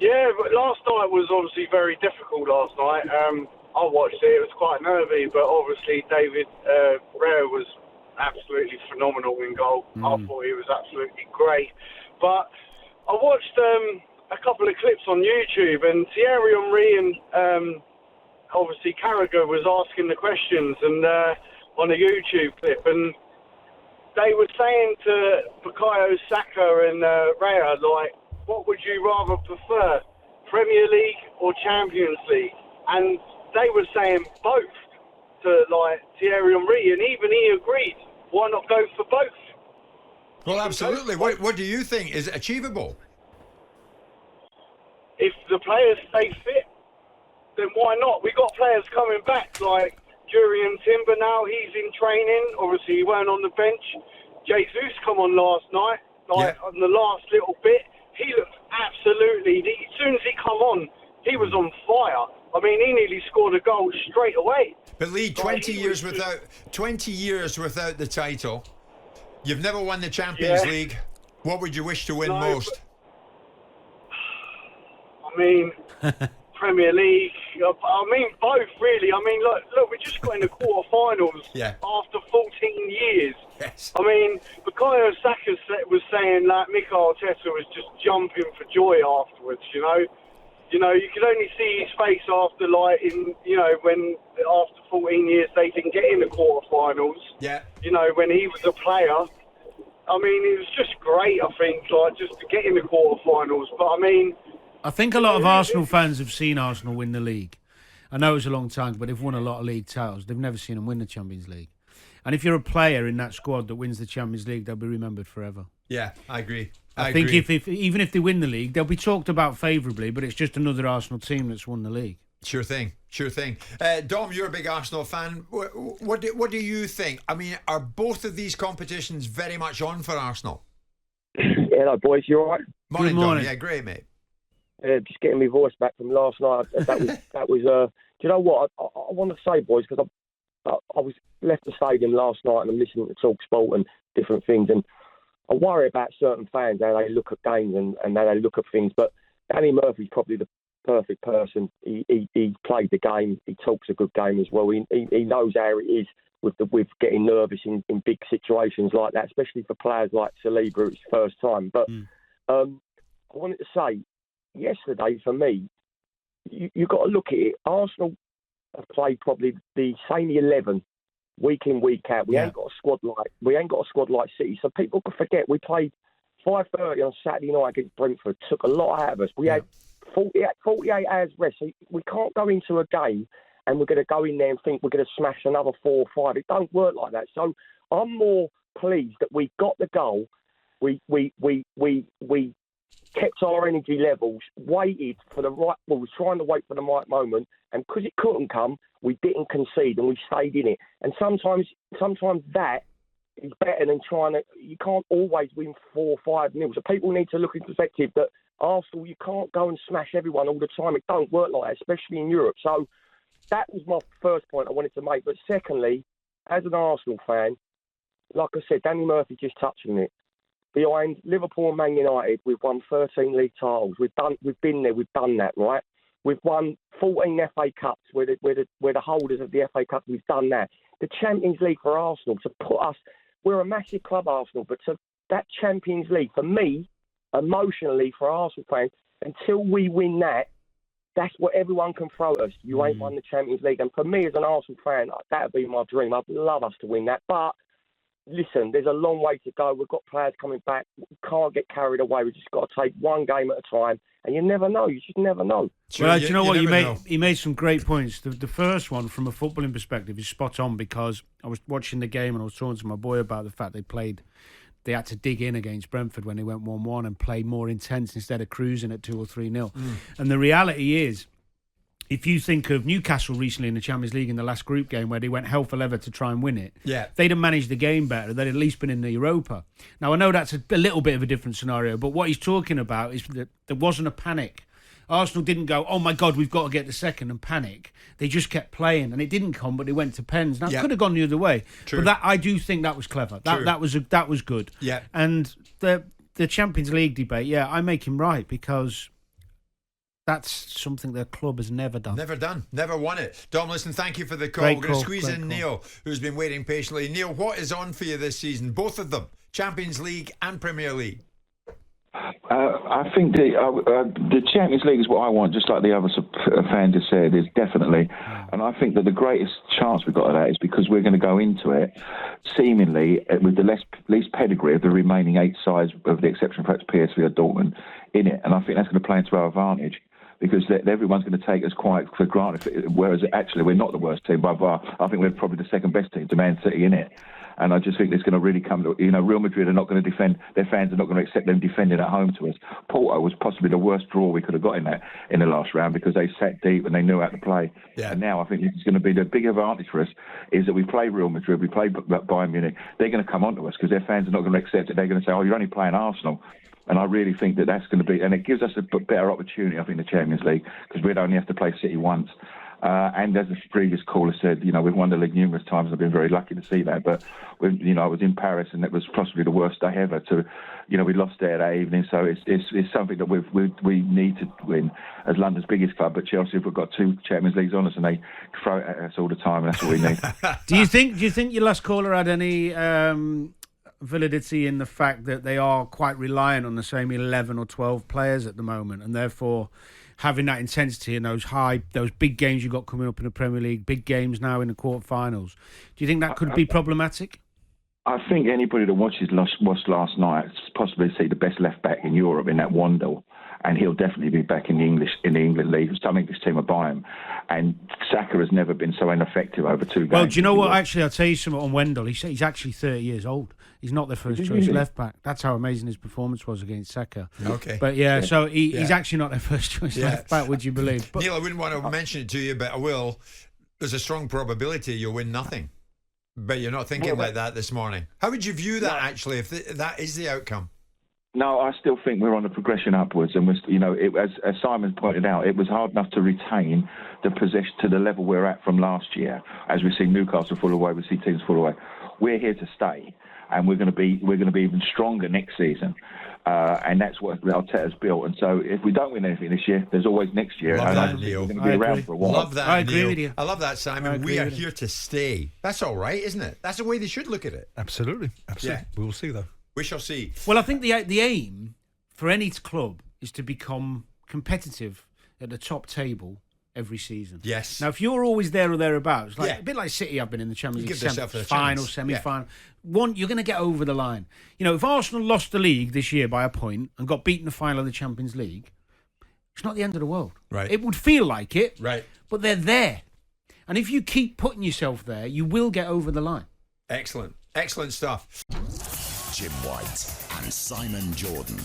Yeah, but last night was obviously very difficult last night. I watched it. It was quite nervy, but obviously David Raya was absolutely phenomenal in goal. I thought he was absolutely great. But I watched a couple of clips on YouTube, and Thierry Henry and obviously Carragher was asking the questions and on a YouTube clip, and they were saying to Bukayo Saka and Raya, like, what would you rather prefer, Premier League or Champions League? And they were saying both to, like, Thierry Henry, and even he agreed. Why not go for both? Well, absolutely. What do you think? Is it achievable? If the players stay fit, then why not? We got players coming back, like Jurriën Timber now. He's in training. Obviously, he weren't on the bench. Jesus come on last night, on the last little bit. He looked absolutely... As soon as he come on, he was on fire. I mean, he nearly scored a goal straight away. But Lee, 20 years without the title, you've never won the Champions League. What would you wish to win most? I mean, Premier League. I mean, both really. I mean, look, we just got in the quarterfinals after 14 years. Yes. I mean, Bukayo Saka was saying that Mikel Arteta was just jumping for joy afterwards. You know, you could only see his face after, when after 14 years they didn't get in the quarterfinals. Yeah. You know, when he was a player. I mean, it was just great. I think, just to get in the quarterfinals. But I mean, I think a lot of Arsenal fans have seen Arsenal win the league. I know it's a long time, but they've won a lot of league titles. They've never seen them win the Champions League. And if you're a player in that squad that wins the Champions League, they'll be remembered forever. Yeah, I agree. I think even if they win the league, they'll be talked about favourably, but it's just another Arsenal team that's won the league. Sure thing. Dom, you're a big Arsenal fan. What do you think? I mean, are both of these competitions very much on for Arsenal? Hello, boys. You all right? Morning, Good morning. Dom. Yeah, great, mate. Just getting my voice back from last night. That was. Do you know what? I want to say, boys, because I was left the stadium last night and I'm listening to talkSPORT and different things, and I worry about certain fans, how they look at games and how they look at things. But Danny Murphy's probably the perfect person. He played the game. He talks a good game as well. He knows how it is with getting nervous in big situations like that, especially for players like Saliba. It's his first time. But I wanted to say, yesterday for me, you got to look at it. Arsenal have played probably the same 11 week in, week out. We ain't got a squad like City. So people could forget we played 5:30 on Saturday night against Brentford. Took a lot out of us. We had 48 hours rest. So we can't go into a game and we're going to go in there and think we're going to smash another 4 or 5. It don't work like that. So I'm more pleased that we got the goal. We kept our energy levels, waited for the right... Well, we was trying to wait for the right moment, and because it couldn't come, we didn't concede and we stayed in it. And sometimes that is better than trying to... You can't always win 4 or 5-0. So people need to look in perspective that Arsenal, you can't go and smash everyone all the time. It don't work like that, especially in Europe. So that was my first point I wanted to make. But secondly, as an Arsenal fan, like I said, Danny Murphy just touched on it. Behind Liverpool and Man United, we've won 13 league titles. We've been there, we've done that, right? We've won 14 FA Cups. We're the holders of the FA Cup. We've done that. The Champions League for Arsenal, to put us... We're a massive club, Arsenal, but to that Champions League, for me, emotionally, for Arsenal fans, until we win that, that's what everyone can throw at us. You ain't won the Champions League. And for me, as an Arsenal fan, that would be my dream. I'd love us to win that. But listen, there's a long way to go. We've got players coming back. We can't get carried away. We've just got to take one game at a time. And you never know. You just never know. Sure, well, do you know what? He made some great points. The first one, from a footballing perspective, is spot on, because I was watching the game and I was talking to my boy about the fact they had to dig in against Brentford when they went 1-1 and play more intense instead of cruising at 2 or 3-0. And the reality is, if you think of Newcastle recently in the Champions League in the last group game where they went hell for leather to try and win it, if they'd have managed the game better, they'd at least been in the Europa. Now, I know that's a little bit of a different scenario, but what he's talking about is that there wasn't a panic. Arsenal didn't go, oh my God, we've got to get the second, and panic. They just kept playing, and it didn't come, but they went to pens. Now, it could have gone the other way. True. But I do think that was clever. That was good. Yeah. And the Champions League debate, I make him right, because That's something their club has never done. Never won it. Dom, listen, thank you for the call. Great We're going to call, squeeze great in call. Neil, who's been waiting patiently. Neil, what is on for you this season? Both of them, Champions League and Premier League. I think the Champions League is what I want, just like the other fan just said, is definitely. And I think that the greatest chance we've got of that is because we're going to go into it seemingly with the least pedigree of the remaining 8 sides, with the exception perhaps PSV or Dortmund, in it. And I think that's going to play into our advantage, because everyone's going to take us quite for granted, whereas actually we're not the worst team by far. I think we're probably the second best team to Man City in it. And I just think it's going to really come to, Real Madrid are not going to defend, their fans are not going to accept them defending at home to us. Porto was possibly the worst draw we could have got in the last round, because they sat deep and they knew how to play. Yeah. And now I think it's going to be the big advantage for us is that we play Real Madrid, we play Bayern Munich. They're going to come onto us because their fans are not going to accept it. They're going to say, oh, you're only playing Arsenal. And I really think that that's going to be, and it gives us a better opportunity, I think, in the Champions League, because we'd only have to play City once. And as the previous caller said, we've won the league numerous times. I've been very lucky to see that. But, I was in Paris, and it was possibly the worst day ever. We lost there that evening. So it's something that we need to win as London's biggest club. But Chelsea have got 2 Champions Leagues on us, and they throw it at us all the time. And that's what we need. Do you think your last caller had any validity in the fact that they are quite reliant on the same 11 or 12 players at the moment, and therefore having that intensity in those big games you've got coming up in the Premier League, big games now in the quarterfinals? Do you think that could be problematic? I think anybody that watched last night possibly see the best left back in Europe in that Wandel, and he'll definitely be back in the England league. Some English team will buy him, and Saka has never been so ineffective over 2 games. Well, do you know what? Actually, I'll tell you something on Wendell. He's actually 30 years old. He's not their first choice left back. That's how amazing his performance was against Saka. Okay. But so he's actually not their first choice left back, would you believe? But, Neil, I wouldn't want to mention it to you, but I will. There's a strong probability you'll win nothing. But you're not thinking like that this morning. How would you view that, actually, if that is the outcome? No, I still think we're on a progression upwards, and as Simon pointed out, it was hard enough to retain the possession to the level we're at from last year. As we see Newcastle fall away, we see teams fall away. We're here to stay, and we're going to be even stronger next season, and that's what Arteta's built. And so, if we don't win anything this year, there's always next year. Love that, Neil. We're going to be around for a while. Love that, I agree Neil. with you. I love that, Simon. We are here to stay. That's all right, isn't it? That's the way they should look at it. Absolutely. Yeah. We will see, though. We shall see. Well, I think the aim for any club is to become competitive at the top table every season. Yes. Now, if you're always there or thereabouts, a bit like City have been in the Champions League final, semi-final, you're going to get over the line. If Arsenal lost the league this year by a point and got beaten in the final of the Champions League, it's not the end of the world. Right. It would feel like it. Right. But they're there. And if you keep putting yourself there, you will get over the line. Excellent. Excellent stuff. Jim White and Simon Jordan.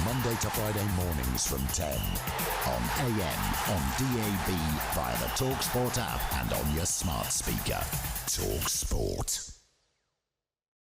Monday to Friday mornings from 10 on AM, on DAB, via the talkSPORT app and on your smart speaker. talkSPORT.